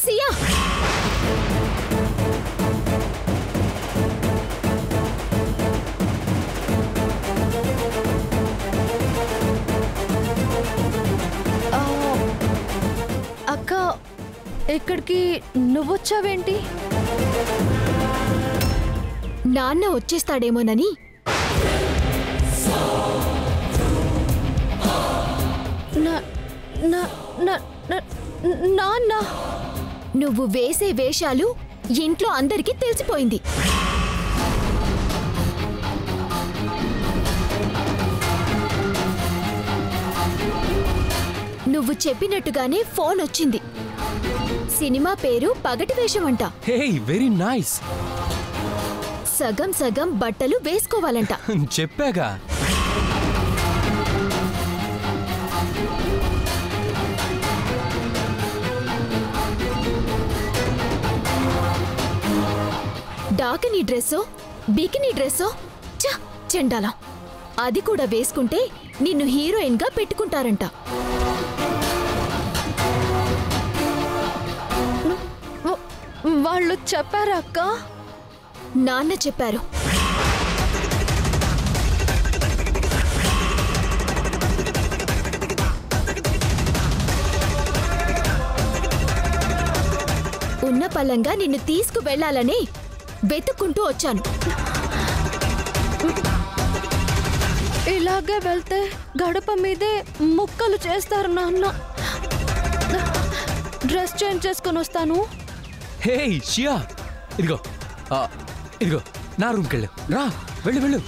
సియా అక్క ఇక్కడికి నువ్వొచ్చావేంటి? నాన్న వచ్చేస్తాడేమోనని. నాన్న నువ్వు వేసే వేషాలు ఇంట్లో అందరికీ తెలిసిపోయింది. నువ్వు చెప్పినట్టుగానే ఫోన్ వచ్చింది. సినిమా పేరు పగటి వేషం అంట. Hey very nice. సగం సగం బట్టలు వేసుకోవాలంట. చెప్పాగా. డాకినీ డ్రెస్సో బికినీ డ్రెస్సో చెండాలా. అది కూడా వేసుకుంటే నిన్ను హీరోయిన్ గా పెట్టుకుంటారంట. వాళ్ళు చెప్పారా అక్క? నాన్న చెప్పారు. ఉన్న పలంగా నిన్ను తీసుకువెళ్లాలని వెతుక్కుంటూ వచ్చాను. ఇలాగే వెళ్తే గడప మీదే ముక్కలు చేస్తారు నాన్న. డ్రెస్ చేంజ్ చేసుకొని వస్తాను. హే షియా, ఇదిగో ఇదిగో నా రూమ్కి వెళ్ళు. రా వెళ్ళు వెళ్ళు.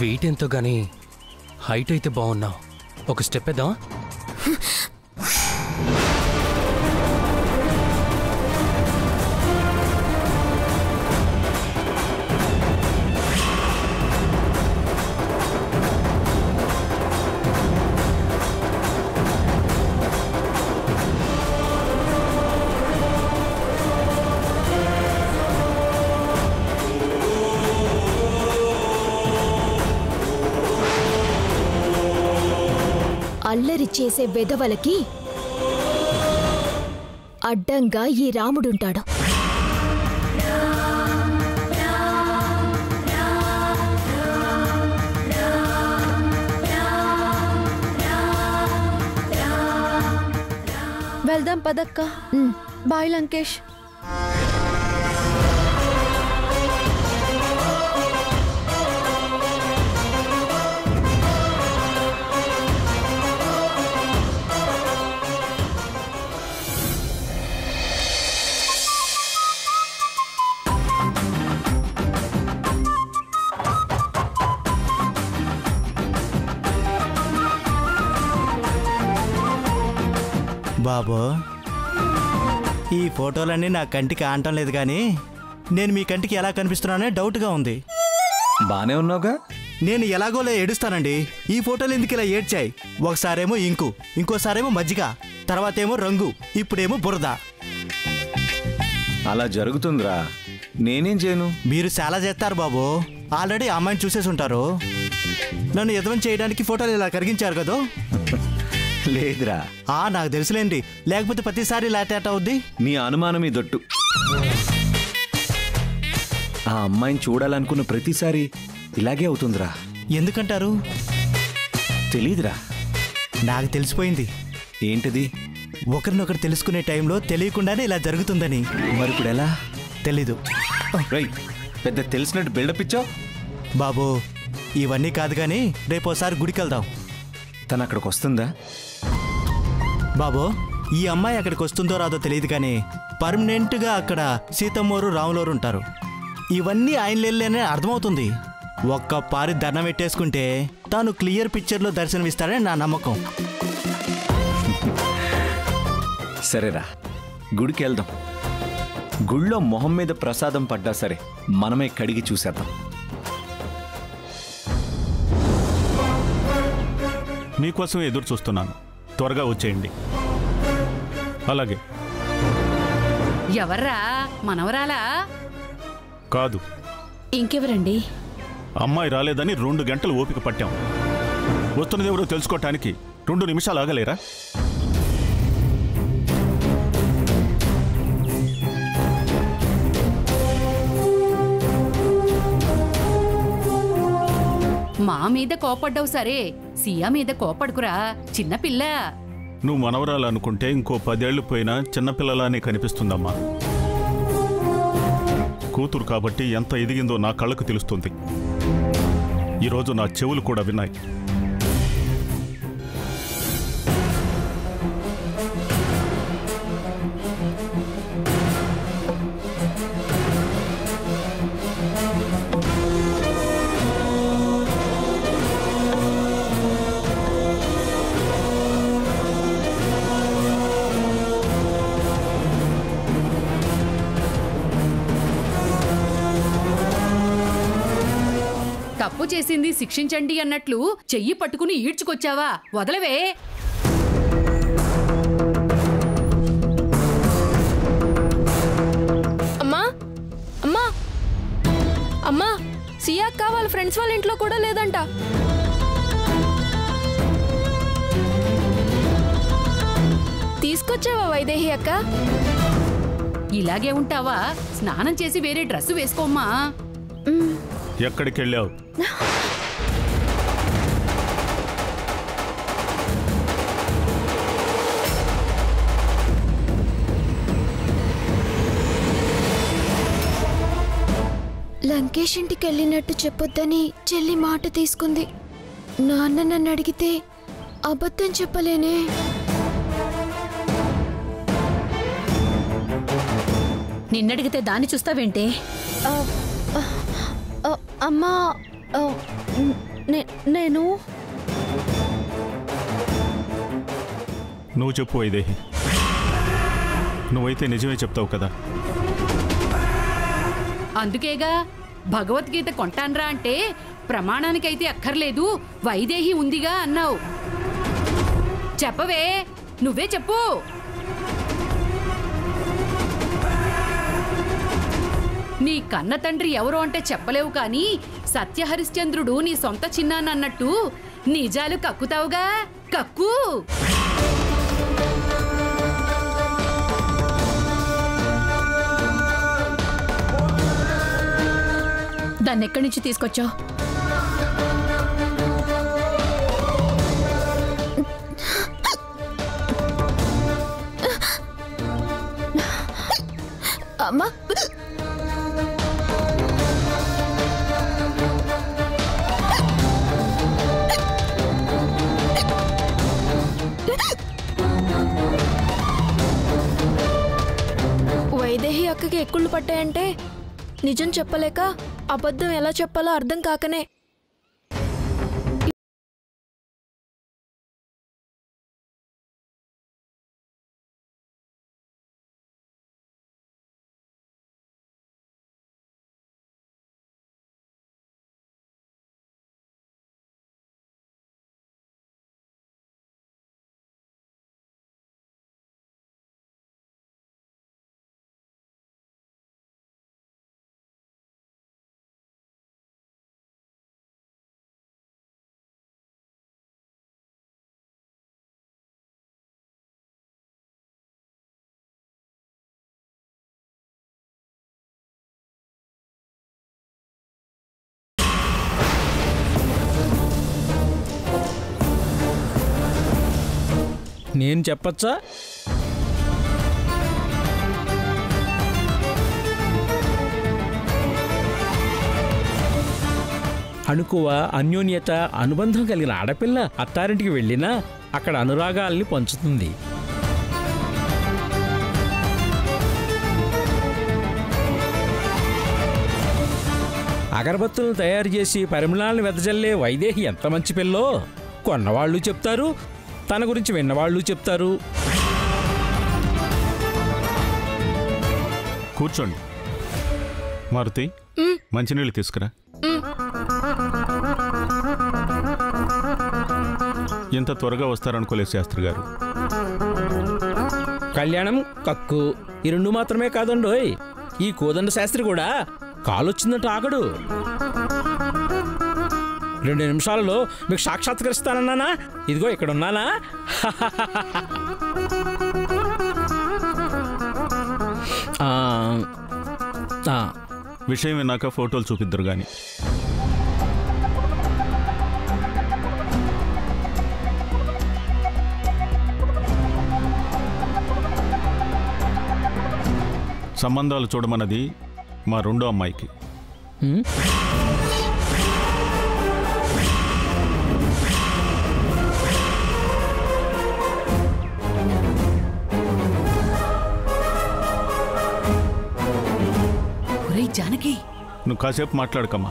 వెయిట్ ఎంతో గానీ హైట్ అయితే బాగున్నావు. ఒక స్టెప్ వేద్దాం. అల్లరి చేసే వెధవలకి అడ్డంగా ఈ రాముడుంటాడు. వెళ్దాం పదక్క. బాయ్ లంకేష్. బాబు, ఈ ఫోటోలన్నీ నా కంటికి ఆనటం లేదు కానీ నేను మీ కంటికి ఎలా కనిపిస్తున్నానో డౌట్గా ఉంది. బానే ఉన్నావుగా? నేను ఎలాగోలా ఏడుస్తానండి. ఈ ఫోటోలు ఎందుకు ఇలా ఏడ్చాయి? ఒకసారేమో ఇంకు, ఇంకోసారేమో మజ్జిగ, తర్వాతేమో రంగు, ఇప్పుడేమో బురద. అలా జరుగుతుందిరా, నేనేం చేయను. మీరు చాలా చేస్తారు బాబు. ఆల్రెడీ అమ్మాయిని చూసేసి ఉంటారు. నన్ను ఎదవం చేయడానికి ఫోటోలు ఇలా కరిగించారు కదా. లేదురా, నాకు తెలుసులేండి. లేకపోతే ప్రతిసారి లాటేట అవుద్ది. నీ అనుమానం ఈ దొట్టు. ఆ అమ్మాయిని చూడాలనుకున్న ప్రతిసారి ఇలాగే అవుతుందిరా. ఎందుకంటారు? తెలీదురా. నాకు తెలిసిపోయింది. ఏంటిది? ఒకరినొకరు తెలుసుకునే టైంలో తెలియకుండానే ఇలా జరుగుతుందని. మరి ఇప్పుడు ఎలా? తెలీదు. రైట్, పెద్ద తెలిసినట్టు బిల్డప్ ఇచ్చావు. బాబు, ఇవన్నీ కాదు కానీ రేపోసారి గుడికి వెళ్దాం. తను అక్కడికి వస్తుందా? బాబు, ఈ అమ్మాయి అక్కడికి వస్తుందో రాదో తెలియదు కానీ పర్మనెంట్గా అక్కడ సీతమ్మోరు రాములోరు ఉంటారు. ఇవన్నీ ఆయన లేని అర్థమవుతుంది. ఒక్క పారి దండం పెట్టేసుకుంటే తాను క్లియర్ పిక్చర్లో దర్శనమిస్తాడని నా నమ్మకం. సరేరా, గుడికి వెళ్దాం. గుళ్ళో మొహం మీద ప్రసాదం పడ్డా సరే మనమే కడిగి చూసేద్దాం. మీకోసం ఎదురు చూస్తున్నాను, త్వరగా వచ్చేయండి. అలాగే. ఎవర్రా? మనవరాలా? కాదు. ఇంకెవరండి? అమ్మాయి రాలేదని 2 గంటలు ఓపిక పట్టాం. వస్తున్నది ఎవరో తెలుసుకోవటానికి 2 నిమిషాలు ఆగలేరా? మా మీద కోపడ్డావు సరే, సియా మీద కోపడుకురా, చిన్నపిల్ల. నువ్వు మనవరాలు అనుకుంటే ఇంకో 10 ఏళ్లు పోయినా చిన్నపిల్లలానే కనిపిస్తుందమ్మా. కూతురు కాబట్టి ఎంత ఎదిగిందో నా కళ్ళకు తెలుస్తుంది. ఈరోజు నా చెవులు కూడా విన్నాయి. తప్పు చేసింది శిక్షించండి అన్నట్లు చెయ్యి పట్టుకుని ఈడ్చుకొచ్చావా? వదలవే. అమ్మా అమ్మా అమ్మా, సియా అక్క వాళ్ళ ఫ్రెండ్స్ వాళ్ళ ఇంట్లో కూడా లేదంట. తీసుకొచ్చావా వైదేహి అక్క? ఇలాగే ఉంటావా? స్నానం చేసి వేరే డ్రెస్సు వేసుకోమ్మా. ఎక్కడికి వెళ్ళావు? లంకేష్ ఇంటికి వెళ్ళినట్టు చెప్పొద్దని చెల్లి మాట తీసుకుంది. నాన్న నన్ను అడిగితే అబద్ధం చెప్పలేనే. నిన్నడిగితే దాన్ని చూస్తావేంటే? అమ్మా, నేను నువ్వు చెప్పు వైదేహి. నువ్వైతే నిజమే చెప్తావు కదా. అందుకేగా భగవద్గీత కొంటాన్రా అంటే ప్రమాణానికైతే అక్కర్లేదు, వైదేహి ఉందిగా అన్నావు. చెప్పవే, నువ్వే చెప్పు. నీ కన్న తండ్రి ఎవరో అంటే చెప్పలేవు కానీ సత్యహరిశ్చంద్రుడు నీ సొంత చిన్నాన్నట్టు నిజాలు కక్కుతావుగా, కక్కు. దాన్ని ఎక్కడి నుంచి తీసుకొచ్చావు? అమ్మా, వైదేహి అక్కకి ఎక్కుళ్ళు పట్టాయంటే నిజం చెప్పలేక అబద్ధం ఎలా చెప్పాలో అర్థం కాకనే. నేను చెప్పచ్చా? అణుకువ, అన్యోన్యత, అనుబంధం కలిగిన ఆడపిల్ల అత్తారింటికి వెళ్ళినా అక్కడ అనురాగాల్ని పంచుతుంది. అగరబత్తులను తయారు చేసి పరిమళాలను వెదజల్లే వైదేహి ఎంత మంచి పిల్లో కొన్నవాళ్ళు చెప్తారు, తన గురించి విన్నవాళ్ళు చెప్తారు. కూర్చోండి. మారుతి, మంచినీళ్ళు తీసుకురా. ఇంత త్వరగా వస్తారనుకోలేదు శాస్త్రి గారు. కళ్యాణం, కక్కు ఈ రెండు మాత్రమే కాదండోయ్, ఈ కోదండ శాస్త్రి కూడా కాలొచ్చిందంట ఆగడు. 2 నిమిషాలలో మీకు సాక్షాత్కరిస్తానన్నానా? ఇదిగో ఇక్కడ ఉన్నానా? విషయం విన్నాక ఫోటోలు చూపిద్దరు గాని. సంబంధాలు చూడమన్నది మా రెండో అమ్మాయికి. జానకి, నువ్వు కాసేపు మాట్లాడకమ్మా.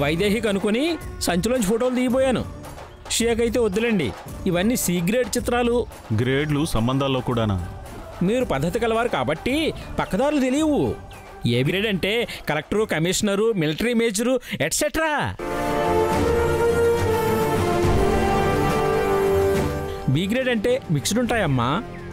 వైదేహి కనుకొని సంచిలోంచి ఫోటోలు దిగిపోయాను. షియాకైతే వద్దులేండి, ఇవన్నీ సి గ్రేడ్ చిత్రాలు. గ్రేడ్లు సంబంధాల్లో కూడానా? మీరు పద్ధతి కలవారు కాబట్టి పక్కదారులు తెలియవు. ఏ గ్రేడ్ అంటే collector, commissioner, military major etcetera. B grade అంటే మిక్స్డ్ ఉంటాయమ్మా.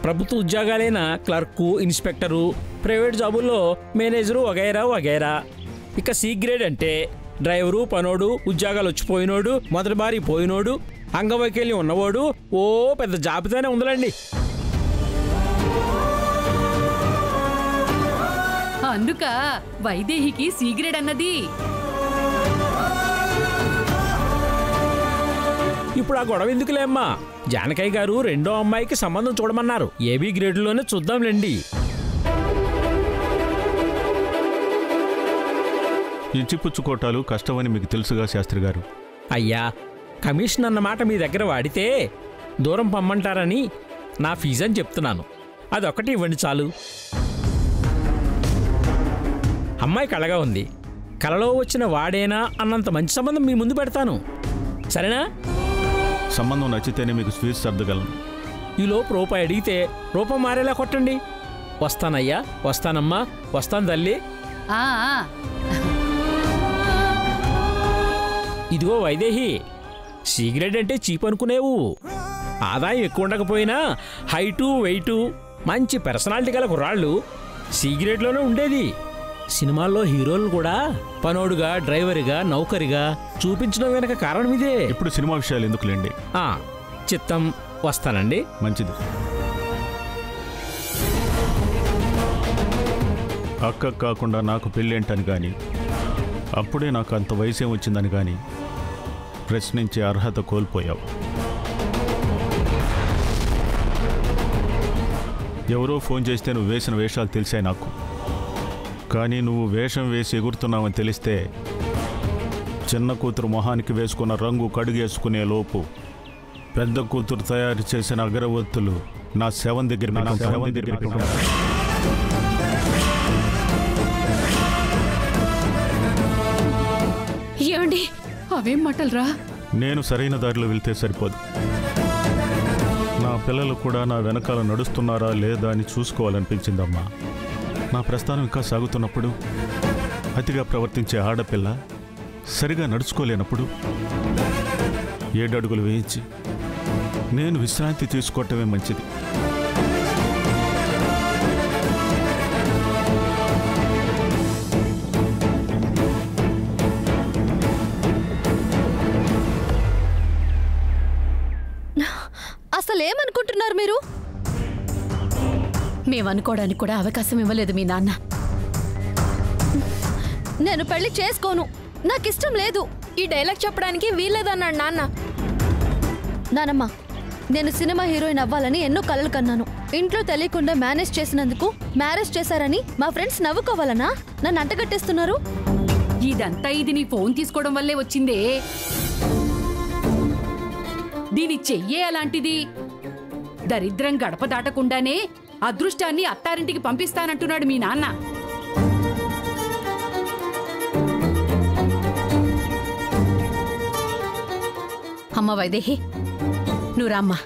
ప్రభుత్వ ఉద్యోగాలైన క్లర్కు, ఇన్స్పెక్టరు, ప్రైవేట్ జాబుల్లో మేనేజరు వగైరా వగైరా. ఇక సి గ్రేడ్ అంటే డ్రైవరు, పనోడు, ఉద్యోగాలు వచ్చిపోయినోడు, మొదటి బారి పోయినోడు, అంగవైకల్యం ఉన్నవాడు, ఓ పెద్ద జాబితానే ఉందిలేండి. అందుక వైదేహికి సి గ్రేడ్ అన్నది. ఇప్పుడు ఆ గొడవ ఎందుకులే అమ్మా. జానకయ్య గారు రెండో అమ్మాయికి సంబంధం చూడమన్నారు. ఏబీ గ్రేడ్లోనే చూద్దాంలేండి. ఇచ్చిపుచ్చుకోటాలు కష్టమని మీకు తెలుసుగా శాస్త్రి గారు. అయ్యా, కమిషన్ అన్నమాట మీ దగ్గర వాడితే దూరం పమ్మంటారని నా ఫీజు అని చెప్తున్నాను. అదొక్కటి ఇవ్వండి చాలు. అమ్మాయి కళగా ఉంది, కళలో వచ్చిన వాడేనా అన్నంత మంచి సంబంధం మీ ముందు పెడతాను. సరేనా? సంబంధం నచ్చితేనే మీకు స్వీట్స్ సర్దగలను. ఈలోపు రూపాయి అడిగితే రూపం మారేలా కొట్టండి. వస్తానయ్యా, వస్తానమ్మా, వస్తాను తల్లి. ఇదిగో వైదేహి, సిగరెట్ అంటే చీప్ అనుకునేవు. ఆదాయం ఎక్కువ ఉండకపోయినా హైటు, వెయిటు, మంచి పర్సనాలిటీ గల కుర్రాళ్ళు సిగరెట్లోనే ఉండేది. సినిమాల్లో హీరోలు కూడా పనోడుగా, డ్రైవర్గా, నౌకరిగా చూపించడం వెనక కారణం ఇదే. ఇప్పుడు సినిమా విషయాలు ఎందుకులేండి. చిత్తం, వస్తానండి. మంచిది. అక్క కాకుండా నాకు పెళ్ళేంటని కానీ, అప్పుడే నాకు అంత వయసేం వచ్చిందని కానీ ప్రశ్నించే అర్హత కోల్పోయావు. ఎవరో ఫోన్ చేస్తే నువ్వు వేసిన వేషాలు తెలిసాయి నాకు. కానీ నువ్వు వేషం వేసి ఎగురుతున్నావని తెలిస్తే చిన్న కూతురు మొహానికి వేసుకున్న రంగు కడుగేసుకునే లోపు పెద్ద కూతురు తయారు చేసిన అగరవత్తులు నా శవం దగ్గర ఏమండి, అవేం మాటలురా? నేను సరైన దారిలో వెళ్తే సరిపోదు. నా పిల్లలు కూడా నా వెనకాల నడుస్తున్నారా లేదా అని చూసుకోవాలనిపించిందమ్మా. నా ప్రస్థానం ఇంకా సాగుతున్నప్పుడు అతిగా ప్రవర్తించే ఆడపిల్ల సరిగా నడుచుకోలేనప్పుడు 7 అడుగులు వేయించి నేను విశ్రాంతి తీసుకోవటమే మంచిది. అసలేమనుకుంటున్నారు మీరు? మేమనుకోవడానికి కూడా అవకాశం ఇవ్వలేదు మీ నాన్న. నేను పెళ్లి చేసుకోను, నాకిష్టం లేదు. ఈ డైలాగ్ చెప్పడానికి వీల్లేదన్నాడు నాన్న. నానమ్మ, నేను సినిమా హీరోయిన్ అవ్వాలని ఎన్నో కలలు కన్నాను. ఇంట్లో తెలియకుండా మేనేజ్ చేసినందుకు మ్యారేజ్ చేశారని మా ఫ్రెండ్స్ నవ్వుకోవాలనా నన్ను అంటగట్టేస్తున్నారు? ఇదంతా ఇది నీ ఫోన్ తీసుకోవడం వల్లే వచ్చిందే. దీని చెయ్యే అలాంటిది. దరిద్రం గడప దాటకుండానే అదృష్టాన్ని అత్తారింటికి పంపిస్తానంటున్నాడు మీ నాన్న. అమ్మ వైదేహి నువ్వు రామ్మా.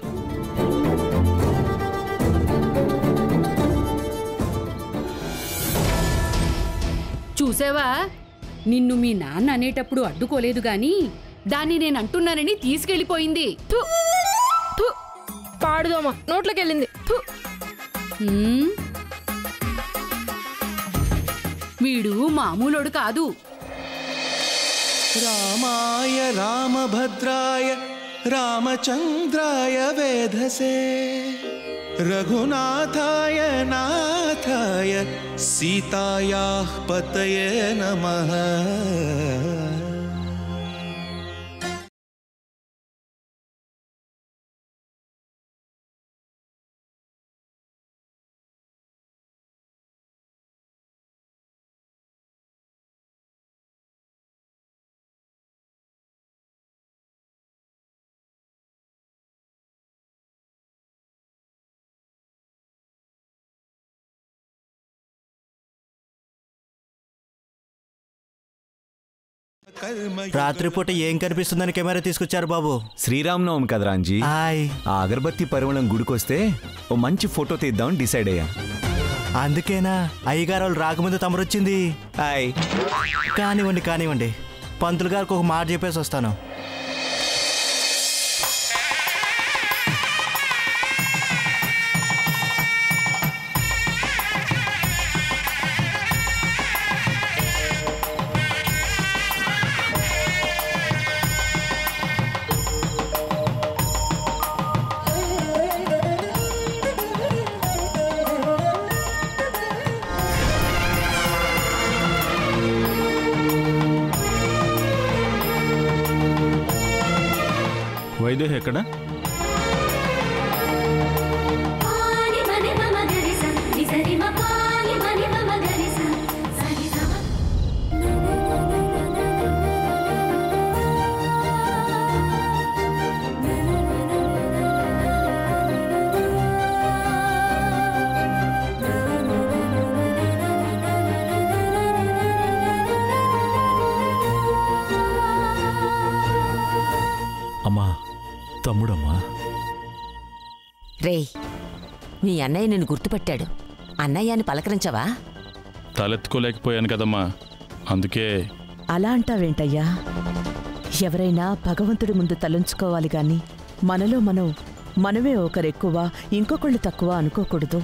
చూసావా, నిన్ను మీ నాన్న అనేటప్పుడు అడ్డుకోలేదు గాని దాన్ని నేను అంటున్నానని తీసుకెళ్ళిపోయింది. థు, థు, పాడుదోమా నోట్లోకి వెళ్ళింది. థు. వీడు మామూలోడు కాదు. రామాయ రామభద్రాయ రామచంద్రాయ వేధసే రఘునాథాయ నాథాయ సీతాయాః పతయే నమః. రాత్రిపూట ఏం కనిపిస్తుందని కెమెరా తీసుకొచ్చారు బాబు? శ్రీరామనవమి కదా రాంజీ, హాయ్. ఆ అగరబత్తి పరిమళం గుడికొస్తే ఓ మంచి ఫోటో తీద్దామని డిసైడ్ అయ్యా. అందుకేనా అయ్యగారు వాళ్ళు రాకముందు తమరొచ్చింది? హాయ్. కానివ్వండి కానివ్వండి, పంతులు గారికి ఒక మాట చెప్పేసి వస్తాను. వైదేహి ఎక్కడ? అమ్మా, తమ్ముడమ్మా. రేయ్, మీ అన్నయ్య నిన్ను గుర్తుపట్టాడు. అన్నయ్యని పలకరించవా? తలెత్తుకోలేకపోయాను కదమ్మా, అందుకే. అలా అంటావేంటయ్యా? ఎవరైనా భగవంతుడి ముందు తలంచుకోవాలి గాని మనలో మనమే ఒకరెక్కువ ఇంకొకళ్ళు తక్కువ అనుకోకూడదు.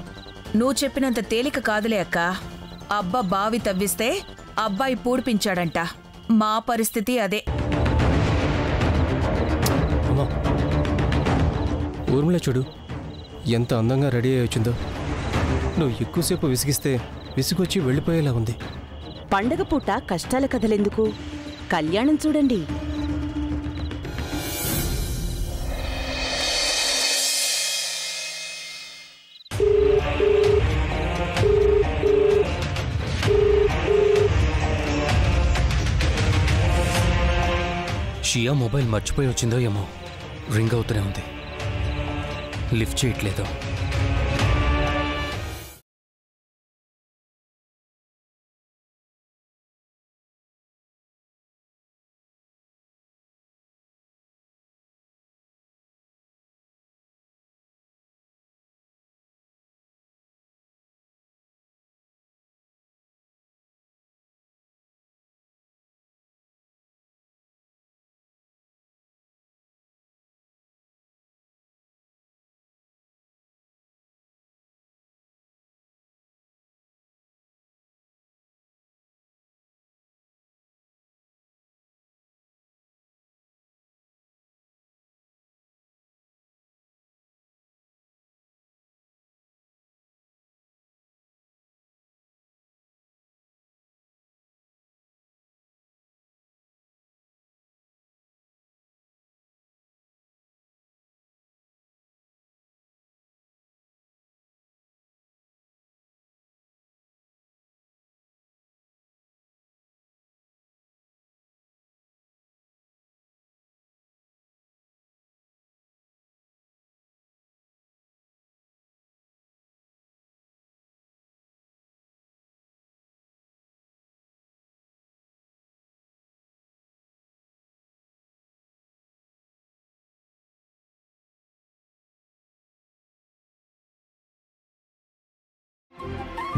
నువ్వు చెప్పినంత తేలిక కాదులే అక్క. అబ్బ బావి తవ్విస్తే అబ్బాయి పూడిపించాడంట. మా పరిస్థితి అదే. ఊర్మిళ చూడు, ఎంత అందంగా రెడీ అయ్యి వచ్చిందో. నువ్వు ఎక్కువసేపు విసిగిస్తే విసుగొచ్చి వెళ్ళిపోయేలా ఉంది. పండగ పూట కష్టాల కథలెందుకు, కళ్యాణం చూడండి. షియా మొబైల్ మర్చిపోయి వచ్చిందో ఏమో, రింగ్ అవుతూనే ఉంది, లిఫ్ట్ చేయట్లేదు.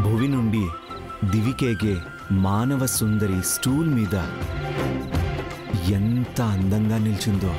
భువి నుండి దివికేగే మానవ సుందరి స్టూల్ మీద ఎంత అందంగా నిల్చుందో.